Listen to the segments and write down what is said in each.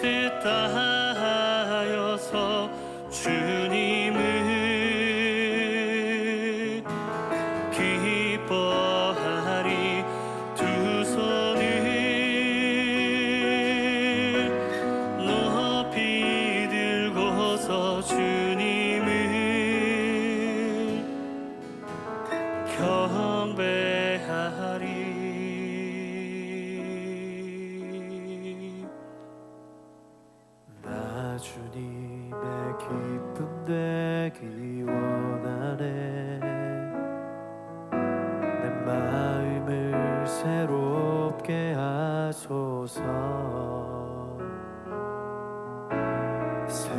뜻 다하여서 주님을 기뻐하리. 두 손을 높이 들고서 주님을 경배하리. 나 주님의 기쁨 되기 원하네. 내 마음을 새롭게 하소서. 새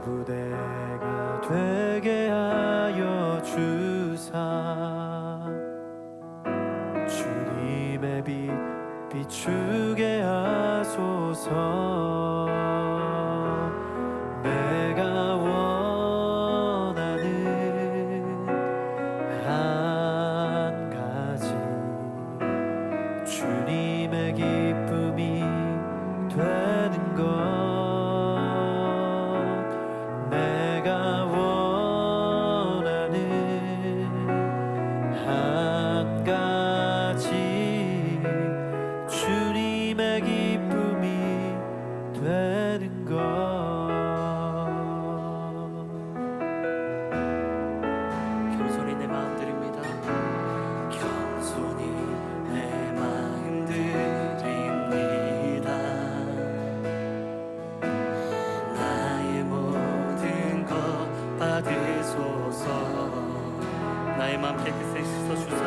부대가 되게 하여 주사. 주님의 빛 비추게 하소서. 내가 원하는 한 가지, 주님의 기쁨이 되는 것. 내가 원하는 한 가지, 주님의 기쁨이 되는 것. 겸손히 내 마음 드립니다. 겸손히 내 마음 드립니다. 나의 모든 것 받으소서. 나의 마음 깨끗이 씻어주사.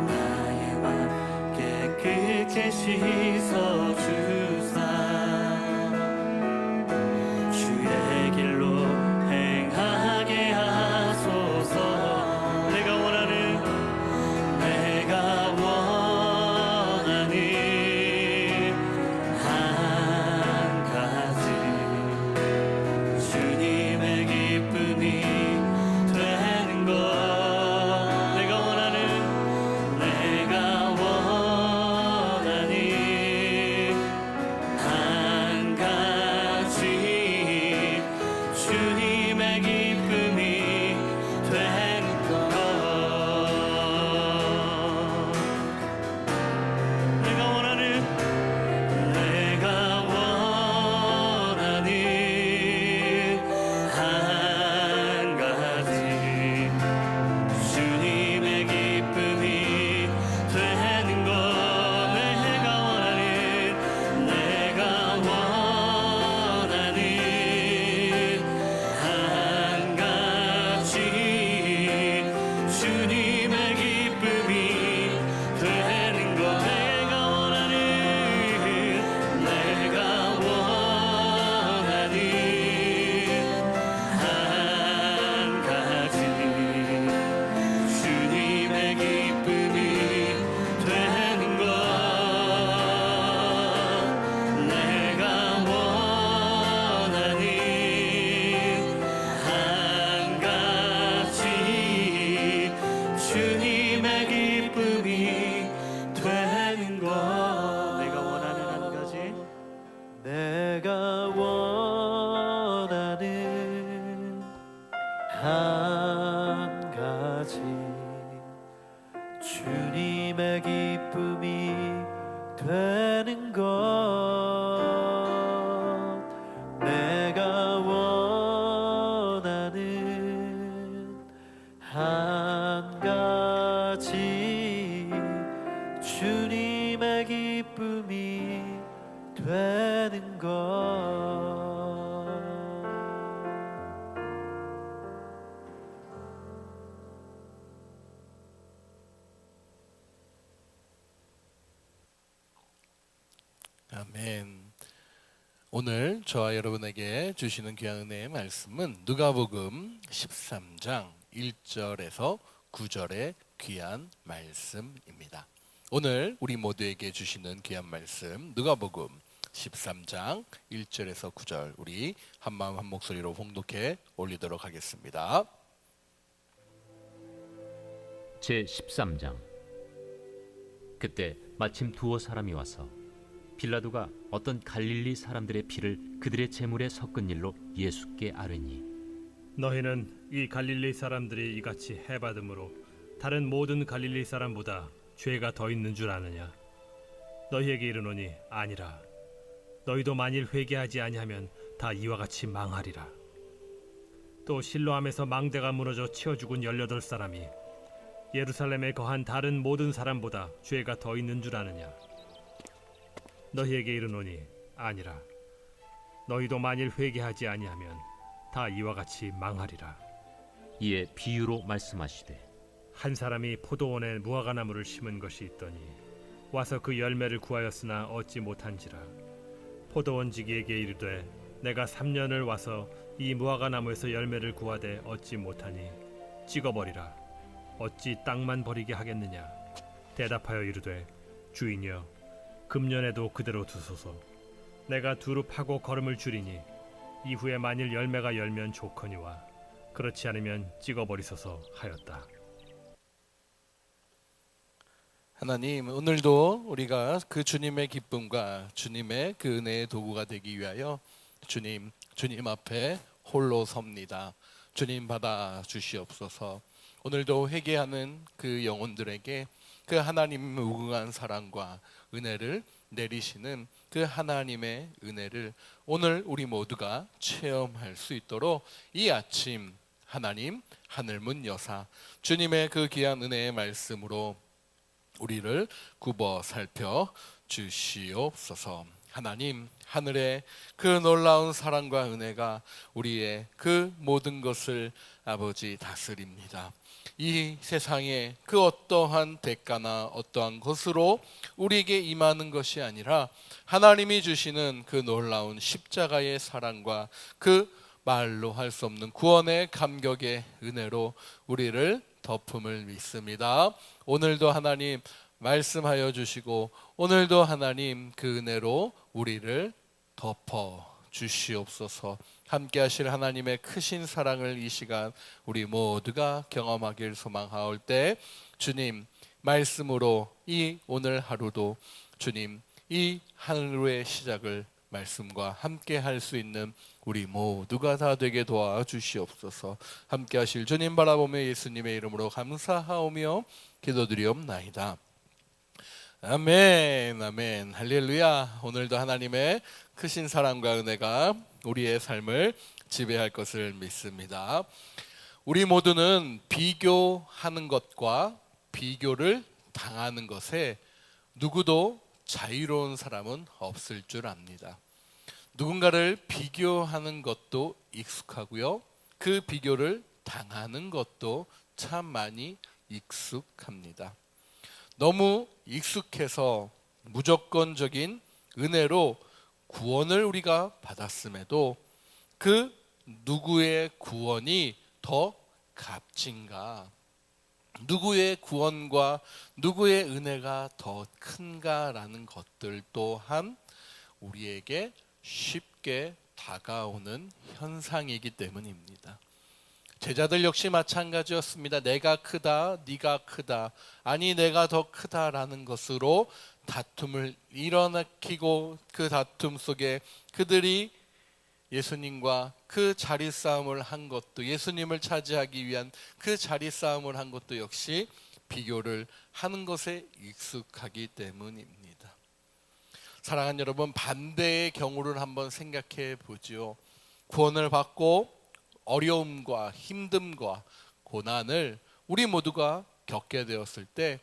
나의 마음 깨끗이 씻어주사. 주의 길로 행하게 하소서. 내가 원하는 한 가지, 주님의 기쁨이 되는 것. 내가 원하는 한 가지, 주님의 기쁨이 되는 것. 내가 원하는 한 가지, 주님의 기쁨이 되는 것. 내가 원하는 한 가지, 주님의 기쁨이 되는 것. 내가 원하는 한 가지, 주님의 기쁨이 되는 것. 내가 원하는 한 가지, 주님의 기쁨이 되는 것. 내가 원하는 한 가지, 내가 원하는 한 가지, 주님의 기쁨이 되는 것. 내가 원하는 한 가지, 주님의 기쁨이 되는 것. 아멘. 오늘 저와 여러분에게 주시는 귀한 은혜의 말씀은 누가복음 13장 1절에서 9절의 귀한 말씀입니다. 오늘 우리 모두에게 주시는 귀한 말씀 누가복음 13장 1절에서 9절 우리 한마음 한 목소리로 봉독해 올리도록 하겠습니다. 제13장. 그때 마침 두어 사람이 와서 빌라도가 어떤 갈릴리 사람들의 피를 그들의 제물에 섞은 일로 예수께 아뢰니 너희는 이 갈릴리 사람들이 이같이 해받음으로 다른 모든 갈릴리 사람보다 죄가 더 있는 줄 아느냐? 너희에게 이르노니 아니라. 너희도 만일 회개하지 아니하면 다 이와 같이 망하리라. 또 실로암에서 망대가 무너져 치어 죽은 18사람이 예루살렘에 거한 다른 모든 사람보다 죄가 더 있는 줄 아느냐? 너희에게 이르노니 아니라. 너희도 만일 회개하지 아니하면 다 이와 같이 망하리라. 이에 비유로 말씀하시되 한 사람이 포도원에 무화과나무를 심은 것이 있더니 와서 그 열매를 구하였으나 얻지 못한지라. 포도원지기에게 이르되 내가 3년을 와서 이 무화과나무에서 열매를 구하되 얻지 못하니 찍어버리라. 어찌 땅만 버리게 하겠느냐? 대답하여 이르되 주인이여 금년에도 그대로 두소서. 내가 두루 파고 거름을 줄이니 이후에 만일 열매가 열면 좋거니와 그렇지 않으면 찍어버리소서 하였다. 하나님, 오늘도 우리가 그 주님의 기쁨과 주님의 그 은혜의 도구가 되기 위하여 주님 앞에 홀로 섭니다. 주님 받아 주시옵소서. 오늘도 회개하는 그 영혼들에게 그 하나님의 무궁한 사랑과 은혜를 내리시는 그 하나님의 은혜를 오늘 우리 모두가 체험할 수 있도록 이 아침 하나님 하늘문 여사 주님의 그 귀한 은혜의 말씀으로 우리를 굽어 살펴 주시옵소서. 하나님, 하늘의 그 놀라운 사랑과 은혜가 우리의 그 모든 것을 아버지 다스립니다. 이 세상에 그 어떠한 대가나 어떠한 것으로 우리에게 임하는 것이 아니라 하나님이 주시는 그 놀라운 십자가의 사랑과 그 말로 할 수 없는 구원의 감격의 은혜로 우리를 덮음을 믿습니다. 오늘도 하나님 말씀하여 주시고 오늘도 하나님 그 은혜로 우리를 덮어 주시옵소서. 함께 하실 하나님의 크신 사랑을 이 시간 우리 모두가 경험하길 소망하올 때 주님 말씀으로 이 오늘 하루도 주님 이 하루의 시작을 말씀과 함께 할 수 있는 우리 모두가 다 되게 도와주시옵소서. 함께 하실 주님 바라보며 예수님의 이름으로 감사하오며 기도드리옵나이다. 아멘, 아멘, 할렐루야. 오늘도 하나님의 크신 사랑과 은혜가 우리의 삶을 지배할 것을 믿습니다. 우리 모두는 비교하는 것과 비교를 당하는 것에 누구도 자유로운 사람은 없을 줄 압니다. 누군가를 비교하는 것도 익숙하고요, 그 비교를 당하는 것도 참 많이 익숙합니다. 너무 익숙해서 무조건적인 은혜로 구원을 우리가 받았음에도 그 누구의 구원이 더 값진가, 누구의 구원과 누구의 은혜가 더 큰가라는 것들 또한 우리에게 쉽게 다가오는 현상이기 때문입니다. 제자들 역시 마찬가지였습니다. 내가 크다, 네가 크다, 아니 내가 더 크다라는 것으로 다툼을 일어나키고 그 다툼 속에 그들이 예수님과 그 자리 싸움을 한 것도, 예수님을 차지하기 위한 그 자리 싸움을 한 것도 역시 비교를 하는 것에 익숙하기 때문입니다. 사랑하는 여러분, 반대의 경우를 한번 생각해 보죠. 구원을 받고 어려움과 힘듦과 고난을 우리 모두가 겪게 되었을 때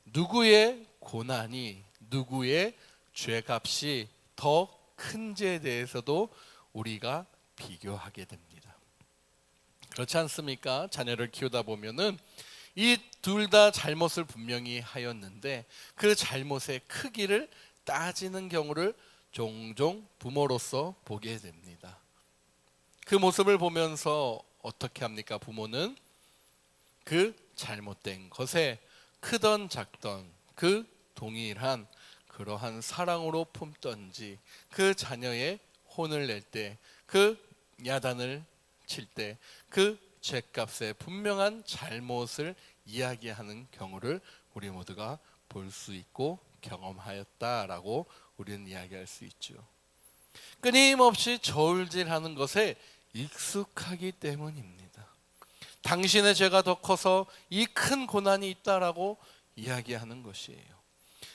누구의 고난이, 누구의 죄값이 더 큰지에 대해서도 우리가 비교하게 됩니다. 그렇지 않습니까? 자녀를 키우다 보면은 이 둘 다 잘못을 분명히 하였는데 그 잘못의 크기를 따지는 경우를 종종 부모로서 보게 됩니다. 그 모습을 보면서 어떻게 합니까? 부모는 그 잘못된 것에 크던 작던 그 동일한 그러한 사랑으로 품던지, 그 자녀의 혼을 낼 때, 그 야단을 칠 때 그 죄값에 분명한 잘못을 이야기하는 경우를 우리 모두가 볼 수 있고 경험하였다라고 우리는 이야기할 수 있죠. 끊임없이 저울질하는 것에 익숙하기 때문입니다. 당신의 죄가 더 커서 이 큰 고난이 있다라고 이야기하는 것이에요.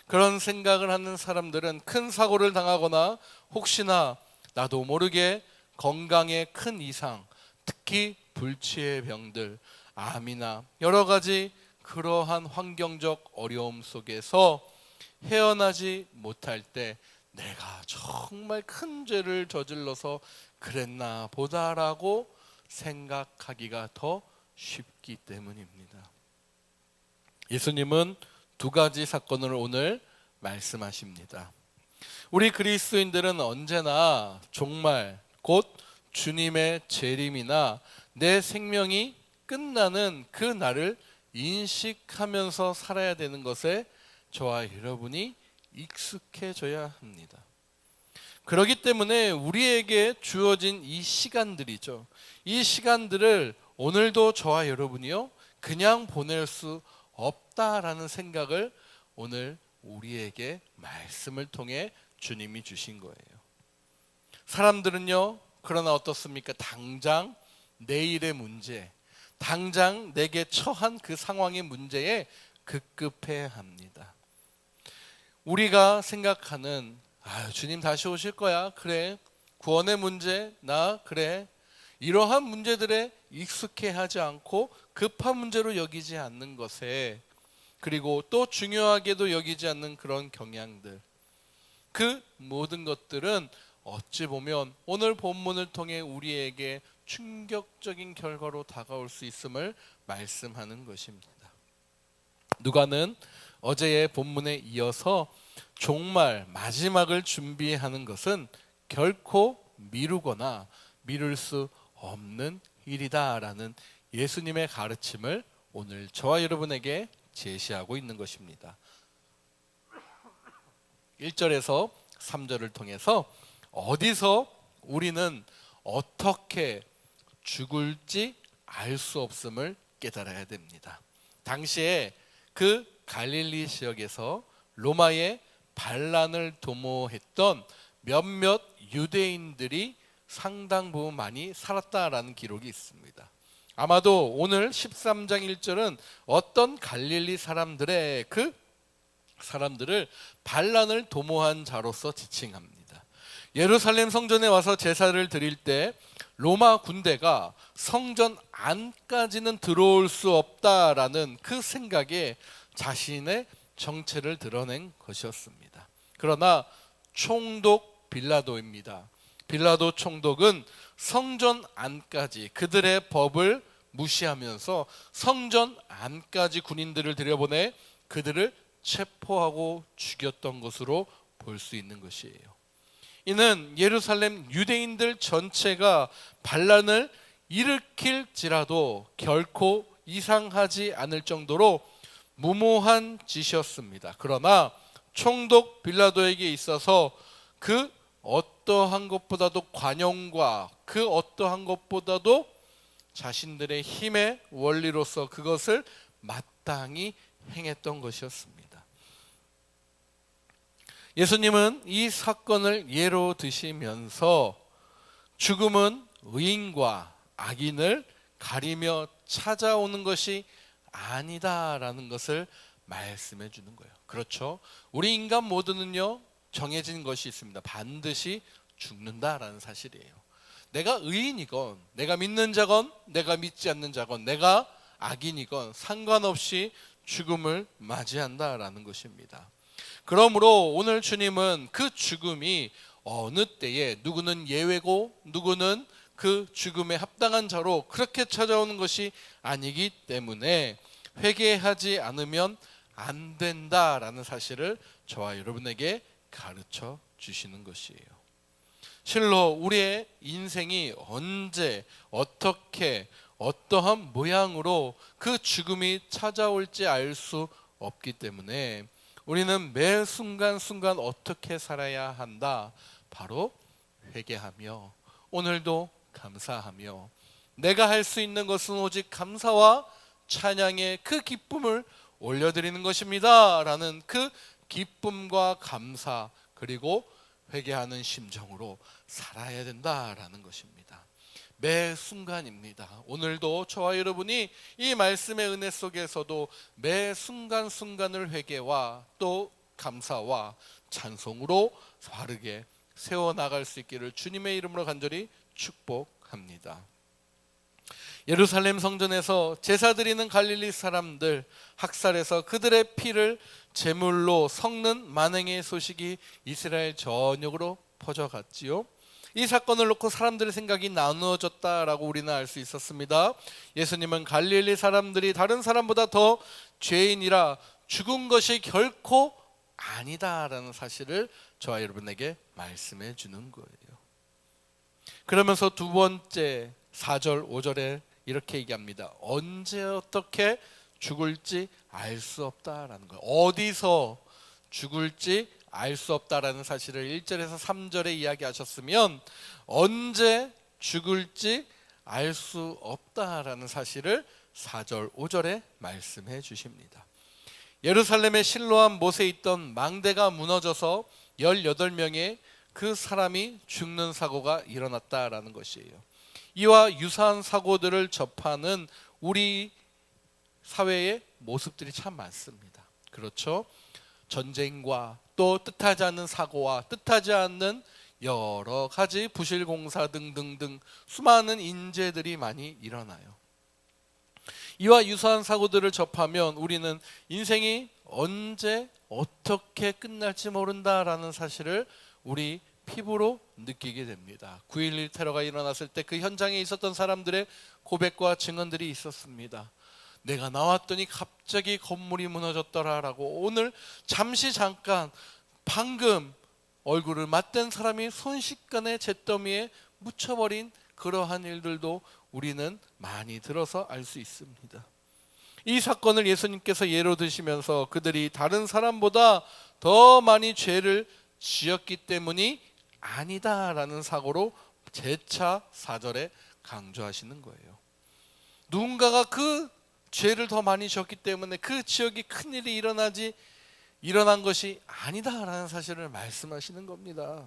그런 생각을 하는 사람들은 큰 사고를 당하거나 혹시나 나도 모르게 건강에 큰 이상, 특히 불치의 병들, 암이나 여러 가지 그러한 환경적 어려움 속에서 헤어나지 못할 때 내가 정말 큰 죄를 저질러서 그랬나 보다라고 생각하기가 더 쉽기 때문입니다. 예수님은 두 가지 사건을 오늘 말씀하십니다. 우리 그리스도인들은 언제나 정말 곧 주님의 재림이나 내 생명이 끝나는 그 날을 인식하면서 살아야 되는 것에 저와 여러분이 익숙해져야 합니다. 그렇기 때문에 우리에게 주어진 이 시간들이죠. 이 시간들을 오늘도 저와 여러분이요 그냥 보낼 수 없다라는 생각을 오늘 우리에게 말씀을 통해 주님이 주신 거예요. 사람들은요 그러나 어떻습니까? 당장 내일의 문제, 당장 내게 처한 그 상황의 문제에 급급해 합니다. 우리가 생각하는 주님 다시 오실 거야. 그래. 구원의 문제 나 그래. 이러한 문제들에 익숙해하지 않고 급한 문제로 여기지 않는 것에, 그리고 또 중요하게도 여기지 않는 그런 경향들, 그 모든 것들은 어찌 보면 오늘 본문을 통해 우리에게 충격적인 결과로 다가올 수 있음을 말씀하는 것입니다. 누가는 어제의 본문에 이어서 정말 마지막을 준비하는 것은 결코 미루거나 미룰 수 없는 일이다라는 예수님의 가르침을 오늘 저와 여러분에게 제시하고 있는 것입니다. 1절에서 3절을 통해서 어디서 우리는 어떻게 죽을지 알 수 없음을 깨달아야 됩니다. 당시에 그 갈릴리 지역에서 로마의 반란을 도모했던 몇몇 유대인들이 상당 부분 많이 살았다라는 기록이 있습니다. 아마도 오늘 13장 1절은 어떤 갈릴리 사람들의 그 사람들을 반란을 도모한 자로서 지칭합니다. 예루살렘 성전에 와서 제사를 드릴 때 로마 군대가 성전 안까지는 들어올 수 없다라는 그 생각에 자신의 정체를 드러낸 것이었습니다. 그러나 총독 빌라도입니다. 빌라도 총독은 성전 안까지 그들의 법을 무시하면서 성전 안까지 군인들을 들여보내 그들을 체포하고 죽였던 것으로 볼 수 있는 것이에요. 이는 예루살렘 유대인들 전체가 반란을 일으킬지라도 결코 이상하지 않을 정도로 무모한 짓이었습니다. 그러나 총독 빌라도에게 있어서 그 어떠한 것보다도 관용과 그 어떠한 것보다도 자신들의 힘의 원리로서 그것을 마땅히 행했던 것이었습니다. 예수님은 이 사건을 예로 드시면서 죽음은 의인과 악인을 가리며 찾아오는 것이 아니다라는 것을 말씀해 주는 거예요. 그렇죠? 우리 인간 모두는요 정해진 것이 있습니다. 반드시 죽는다라는 사실이에요. 내가 의인이건 내가 믿는 자건 내가 믿지 않는 자건 내가 악인이건 상관없이 죽음을 맞이한다라는 것입니다. 그러므로 오늘 주님은 그 죽음이 어느 때에 누구는 예외고 누구는 그 죽음에 합당한 자로 그렇게 찾아오는 것이 아니기 때문에 회개하지 않으면 안 된다라는 사실을 저와 여러분에게 가르쳐 주시는 것이에요. 실로 우리의 인생이 언제 어떻게 어떠한 모양으로 그 죽음이 찾아올지 알 수 없기 때문에 우리는 매 순간순간 어떻게 살아야 한다? 바로 회개하며 오늘도 감사하며 내가 할 수 있는 것은 오직 감사와 찬양의 그 기쁨을 올려드리는 것입니다 라는 그 기쁨과 감사, 그리고 회개하는 심정으로 살아야 된다라는 것입니다. 매 순간입니다. 오늘도 저와 여러분이 이 말씀의 은혜 속에서도 매 순간순간을 회개와 또 감사와 찬송으로 바르게 세워나갈 수 있기를 주님의 이름으로 간절히 축복합니다. 예루살렘 성전에서 제사 드리는 갈릴리 사람들 학살해서 그들의 피를 제물로 섞는 만행의 소식이 이스라엘 전역으로 퍼져갔지요. 이 사건을 놓고 사람들의 생각이 나누어졌다라고 우리는 알 수 있었습니다. 예수님은 갈릴리 사람들이 다른 사람보다 더 죄인이라 죽은 것이 결코 아니다라는 사실을 저와 여러분에게 말씀해 주는 거예요. 그러면서 두 번째 4절 5절에 이렇게 얘기합니다. 언제 어떻게 죽을지 알 수 없다라는 거예요. 어디서 죽을지 알 수 없다라는 사실을 1절에서 3절에 이야기하셨으면 언제 죽을지 알 수 없다라는 사실을 4절 5절에 말씀해 주십니다. 예루살렘의 실로암 못에 있던 망대가 무너져서 18명의 그 사람이 죽는 사고가 일어났다라는 것이에요. 이와 유사한 사고들을 접하는 우리 사회의 모습들이 참 많습니다. 그렇죠? 전쟁과 또 뜻하지 않는 사고와 뜻하지 않는 여러 가지 부실공사 등등등 수많은 인재들이 많이 일어나요. 이와 유사한 사고들을 접하면 우리는 인생이 언제 어떻게 끝날지 모른다라는 사실을 우리 피부로 느끼게 됩니다. 9.11 테러가 일어났을 때 그 현장에 있었던 사람들의 고백과 증언들이 있었습니다. 내가 나왔더니 갑자기 건물이 무너졌더라라고 오늘 잠깐 방금 얼굴을 맞댄 사람이 순식간에 잿더미에 묻혀버린 그러한 일들도 우리는 많이 들어서 알 수 있습니다. 이 사건을 예수님께서 예로 드시면서 그들이 다른 사람보다 더 많이 죄를 지었기 때문이 아니다라는 사고로 재차 4절에 강조하시는 거예요. 누군가가 그 죄를 더 많이 지었기 때문에 그 지역이 큰일이 일어난 것이 아니다라는 사실을 말씀하시는 겁니다.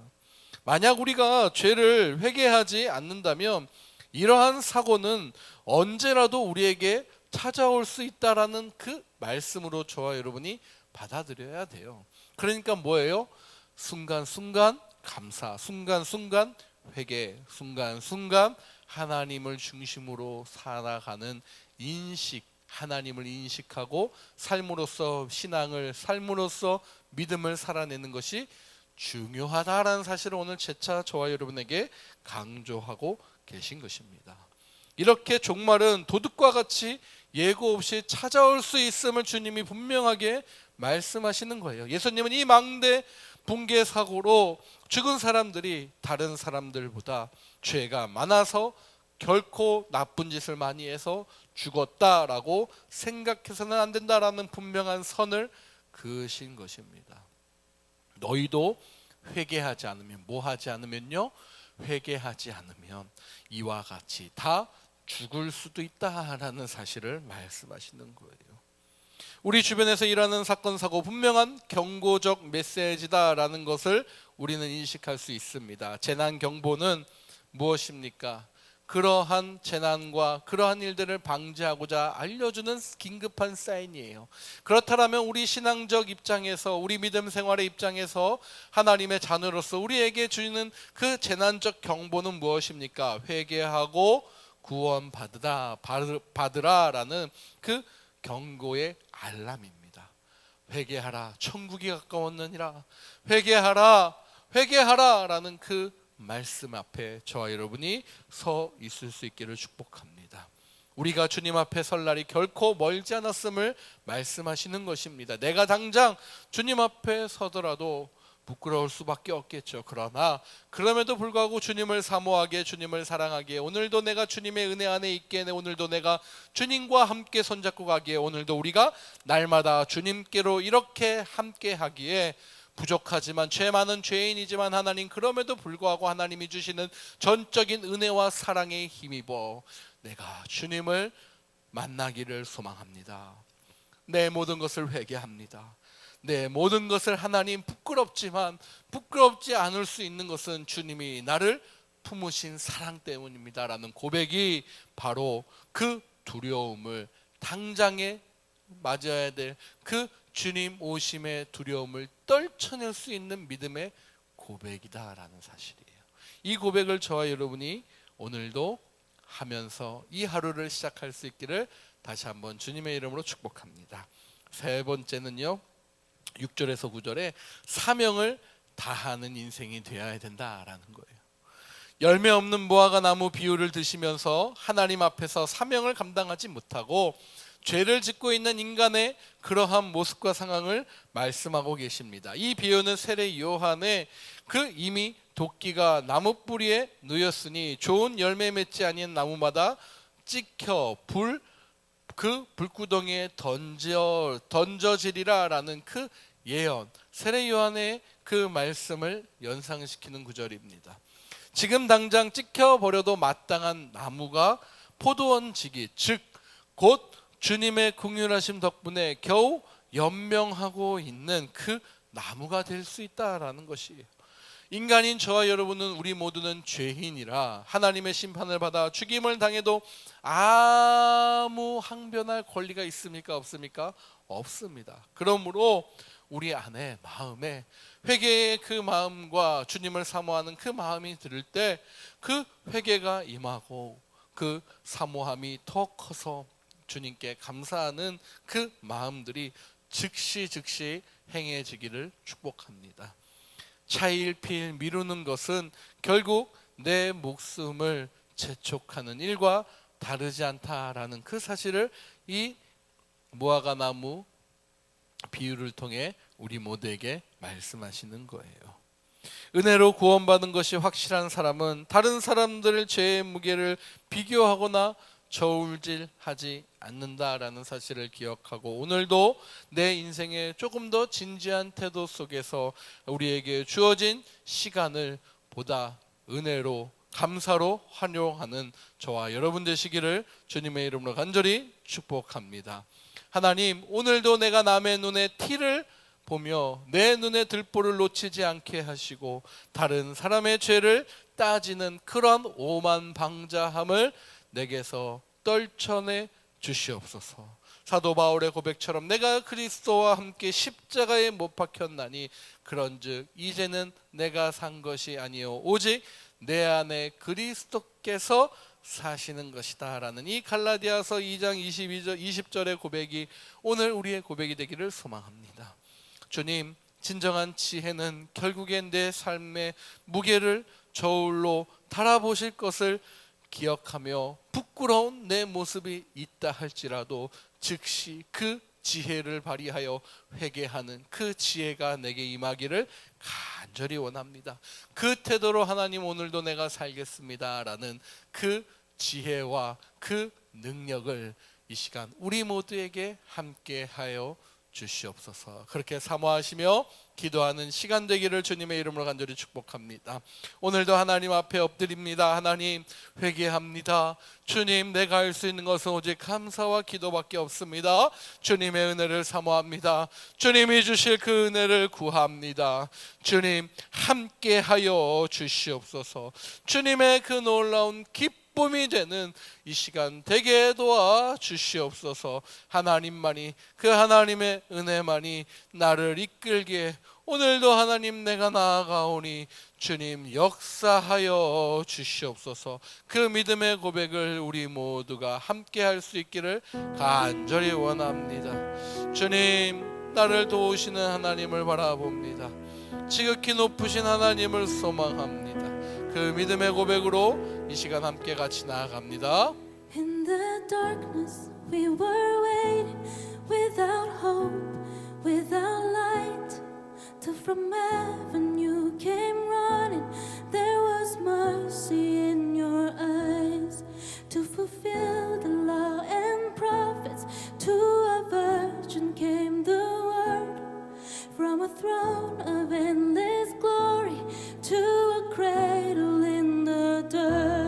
만약 우리가 죄를 회개하지 않는다면 이러한 사고는 언제라도 우리에게 찾아올 수 있다라는 그 말씀으로 저와 여러분이 받아들여야 돼요. 그러니까 뭐예요? 순간순간 감사, 순간순간 회개, 순간순간 하나님을 중심으로 살아가는 인식, 하나님을 인식하고 삶으로서 신앙을, 삶으로서 믿음을 살아내는 것이 중요하다라는 사실을 오늘 재차 저와 여러분에게 강조하고 계신 것입니다. 이렇게 종말은 도둑과 같이 예고 없이 찾아올 수 있음을 주님이 분명하게 말씀하시는 거예요. 예수님은 이 망대 붕괴 사고로 죽은 사람들이 다른 사람들보다 죄가 많아서 결코 나쁜 짓을 많이 해서 죽었다라고 생각해서는 안 된다라는 분명한 선을 그으신 것입니다. 너희도 회개하지 않으면 뭐 하지 않으면요? 회개하지 않으면 이와 같이 다 죽을 수도 있다라는 사실을 말씀하시는 거예요. 우리 주변에서 일어나는 사건 사고 분명한 경고적 메시지다라는 것을 우리는 인식할 수 있습니다. 재난 경보는 무엇입니까? 그러한 재난과 그러한 일들을 방지하고자 알려주는 긴급한 사인이에요. 그렇다면 우리 신앙적 입장에서, 우리 믿음 생활의 입장에서 하나님의 자녀로서 우리에게 주는 그 재난적 경보는 무엇입니까? 회개하고 구원받으라라는 그 경고의 알람입니다. 회개하라, 천국이 가까웠느니라. 회개하라라는 그 말씀 앞에 저와 여러분이 서 있을 수 있기를 축복합니다. 우리가 주님 앞에 설 날이 결코 멀지 않았음을 말씀하시는 것입니다. 내가 당장 주님 앞에 서더라도 부끄러울 수밖에 없겠죠. 그러나 그럼에도 불구하고 주님을 사모하게, 주님을 사랑하기에, 오늘도 내가 주님의 은혜 안에 있기에, 오늘도 내가 주님과 함께 손잡고 가기에, 오늘도 우리가 날마다 주님께로 이렇게 함께 하기에 부족하지만 죄 많은 죄인이지만 하나님, 그럼에도 불구하고 하나님이 주시는 전적인 은혜와 사랑에 힘입어 내가 주님을 만나기를 소망합니다. 내 모든 것을 회개합니다. 내 모든 것을 하나님 부끄럽지만 부끄럽지 않을 수 있는 것은 주님이 나를 품으신 사랑 때문입니다 라는 고백이 바로 그 두려움을, 당장에 맞아야 될 그 주님 오심의 두려움을 떨쳐낼 수 있는 믿음의 고백이다라는 사실이에요. 이 고백을 저와 여러분이 오늘도 하면서 이 하루를 시작할 수 있기를 다시 한번 주님의 이름으로 축복합니다. 세 번째는요, 6절에서 9절에 사명을 다하는 인생이 되어야 된다라는 거예요. 열매 없는 무화과 나무 비유를 드시면서 하나님 앞에서 사명을 감당하지 못하고 죄를 짓고 있는 인간의 그러한 모습과 상황을 말씀하고 계십니다. 이 비유는 세례 요한의 그 이미 도끼가 나무 뿌리에 놓였으니 좋은 열매 맺지 아니한 나무마다 찍혀 그 불구덩이에 던져지리라 라는 그 예언, 세례 요한의 그 말씀을 연상시키는 구절입니다. 지금 당장 찍혀버려도 마땅한 나무가 포도원지기, 즉 곧 주님의 긍휼하심 덕분에 겨우 연명하고 있는 그 나무가 될 수 있다라는 것이에요. 인간인 저와 여러분은, 우리 모두는 죄인이라 하나님의 심판을 받아 죽임을 당해도 아무 항변할 권리가 있습니까? 없습니까? 없습니다. 그러므로 우리 안에, 마음에 회개의 그 마음과 주님을 사모하는 그 마음이 들을 때 그 회개가 임하고 그 사모함이 더 커서 주님께 감사하는 그 마음들이 즉시 행해지기를 축복합니다. 차일피일 미루는 것은 결국 내 목숨을 재촉하는 일과 다르지 않다라는 그 사실을 이 무화과 나무 비유를 통해 우리 모두에게 말씀하시는 거예요. 은혜로 구원받은 것이 확실한 사람은 다른 사람들의 죄의 무게를 비교하거나 저울질하지 않는다라는 사실을 기억하고, 오늘도 내 인생의 조금 더 진지한 태도 속에서 우리에게 주어진 시간을 보다 은혜로, 감사로 활용하는 저와 여러분 되시기를 주님의 이름으로 간절히 축복합니다. 하나님, 오늘도 내가 남의 눈에 티를 보며 내 눈에 들보를 놓치지 않게 하시고 다른 사람의 죄를 따지는 그런 오만방자함을 내게서 떨쳐내 주시옵소서. 사도 바울의 고백처럼 내가 그리스도와 함께 십자가에 못 박혔나니 그런즉 이제는 내가 산 것이 아니요 오직 내 안에 그리스도께서 사시는 것이다 라는 이 갈라디아서 2장 20절의 고백이 오늘 우리의 고백이 되기를 소망합니다. 주님, 진정한 지혜는 결국엔 내 삶의 무게를 저울로 달아보실 것을 기억하며 부끄러운 내 모습이 있다 할지라도 즉시 그 지혜를 발휘하여 회개하는 그 지혜가 내게 임하기를 간절히 원합니다. 그 태도로 하나님, 오늘도 내가 살겠습니다 라는 그 지혜와 그 능력을 이 시간 우리 모두에게 함께하여 주시옵소서. 그렇게 사모하시며 기도하는 시간 되기를 주님의 이름으로 간절히 축복합니다. 오늘도 하나님 앞에 엎드립니다. 하나님, 회개합니다. 주님, 내가 할 수 있는 것은 오직 감사와 기도밖에 없습니다. 주님의 은혜를 사모합니다. 주님이 주실 그 은혜를 구합니다. 주님, 함께하여 주시옵소서. 주님의 그 놀라운 기쁨이 되는 이 시간 되게 도와 주시옵소서. 하나님만이, 그 하나님의 은혜만이 나를 이끌게, 오늘도 하나님 내가 나아가오니 주님 역사하여 주시옵소서. 그 믿음의 고백을 우리 모두가 함께 할 수 있기를 간절히 원합니다. 주님, 나를 도우시는 하나님을 바라봅니다. 지극히 높으신 하나님을 소망합니다. 그 믿음의 고백으로 이 시간 함께 같이 나아갑니다. In the darkness we were waiting, without hope, without light, till from heaven you came running. There was mercy in your eyes to fulfill the law and prophets. To a virgin came the word, from a throne of endless glory to a cradle in the dirt.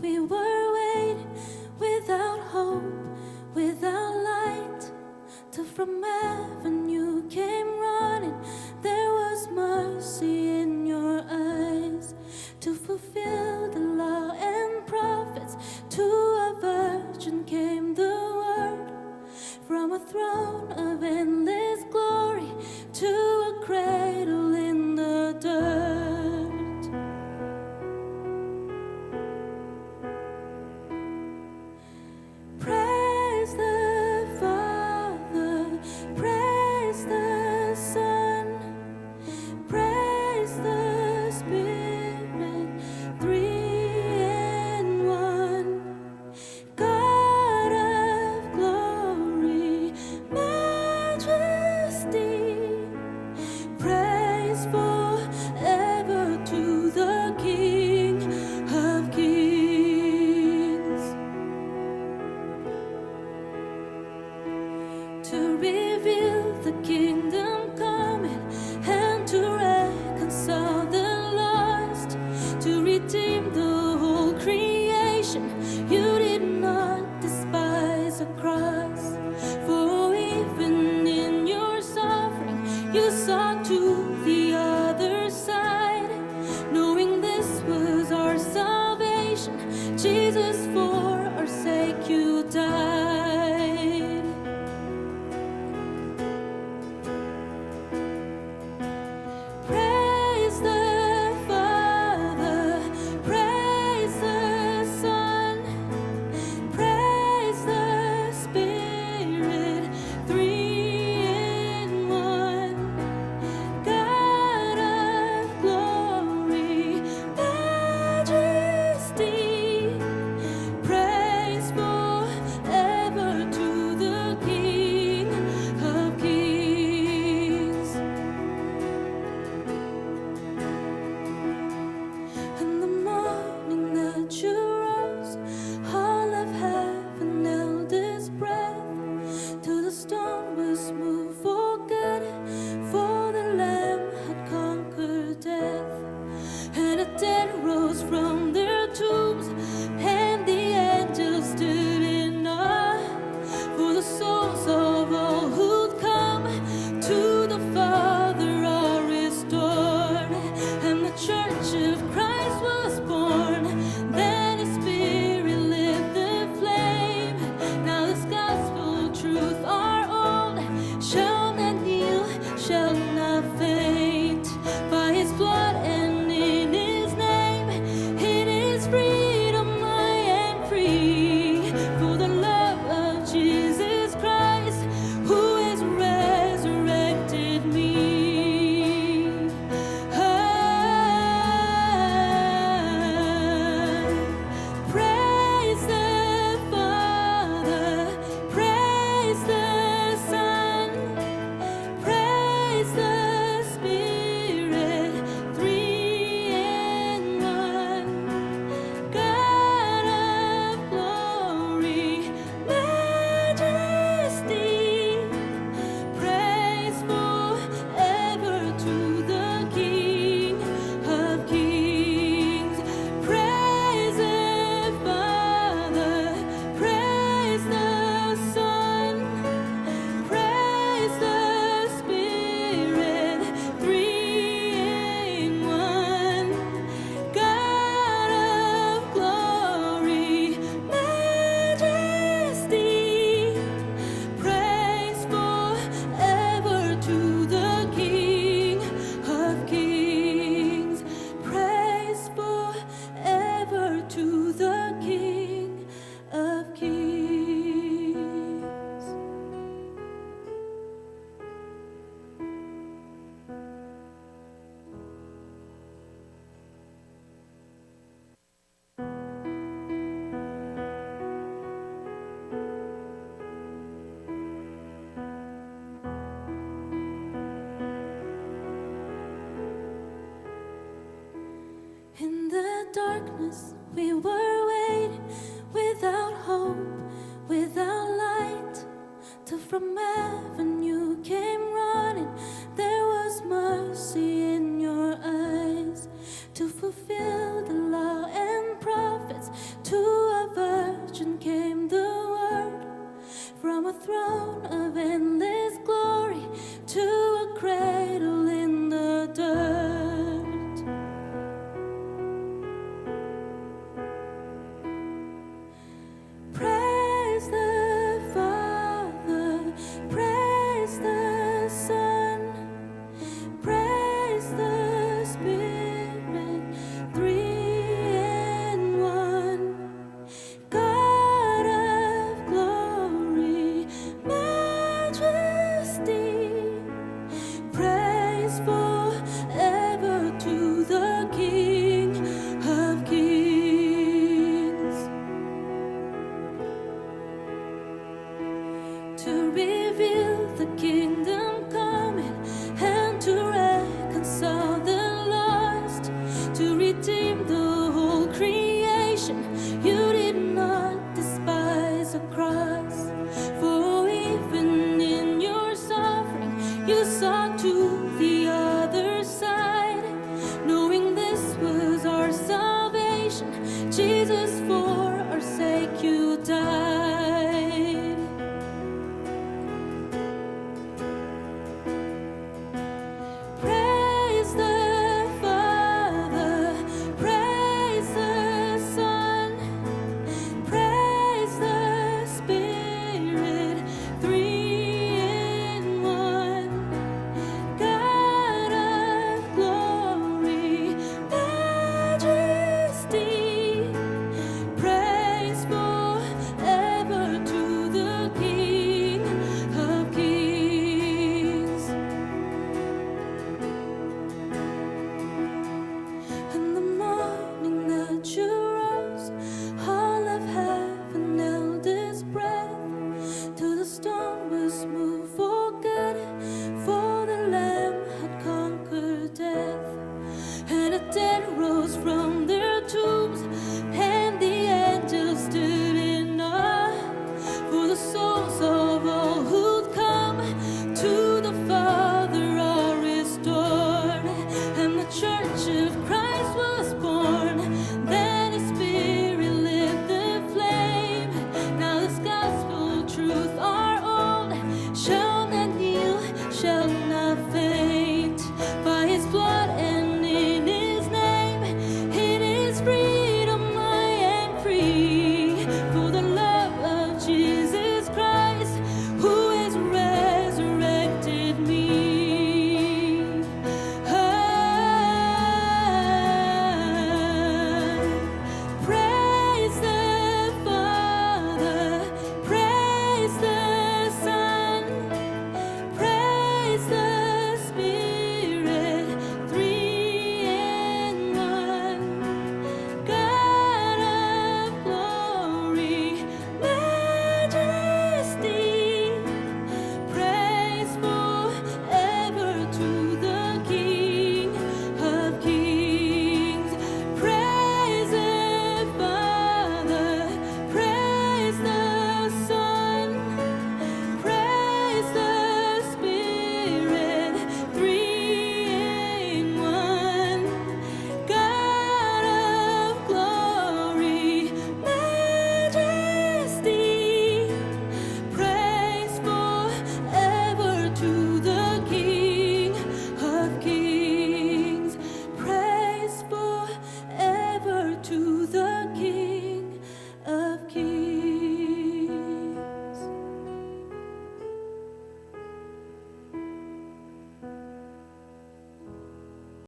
we were waiting without hope, without light, till from heaven you came running. There was mercy in your eyes to fulfill the law and prophets. To a virgin came the word, from a throne of endless glory to a cradle in the dirt. Praise the Father, praise the Son, praise the Spirit, three in one. God of glory, majesty, praise forever to the King of Kings. To reveal the kingdom coming and to reconcile the lost, to redeem the whole creation. You did not despise a cross, for even in your suffering you saw to the other side, knowing this was our salvation. Jesus, for our sake you died. Praise the Father, praise the Son, praise the Spirit, three in one. God of glory, majesty, praise forever to the King of Kings. In the morning that you rose, all of heaven held its breath, till the stone was moved for good, for the Lamb had conquered death. And the dead rose from their tombs, and the angels stood in awe, for the souls of all who'd come to the Father are restored, and the Church of Christ was born. Then His Spirit lit the flame. Now this gospel truth are old, shall not kneel, shall not faint. By His blood and in His name, in His freedom I am free. For the love of Jesus Christ, who has resurrected me. Praise the Father, praise the Son, praise the Spirit, three in one. God of glory, majesty, praise forever to the King of Kings. Praise the Father, praise the Son, praise the Spirit, three in one. God of glory, majesty, praise forever to the King of Kings. Praise forever to the King of Kings. In the darkness we were waiting without hope, without light, till from heaven you came running. There was mercy in your eyes to fulfill the law and prophets. To you saw too.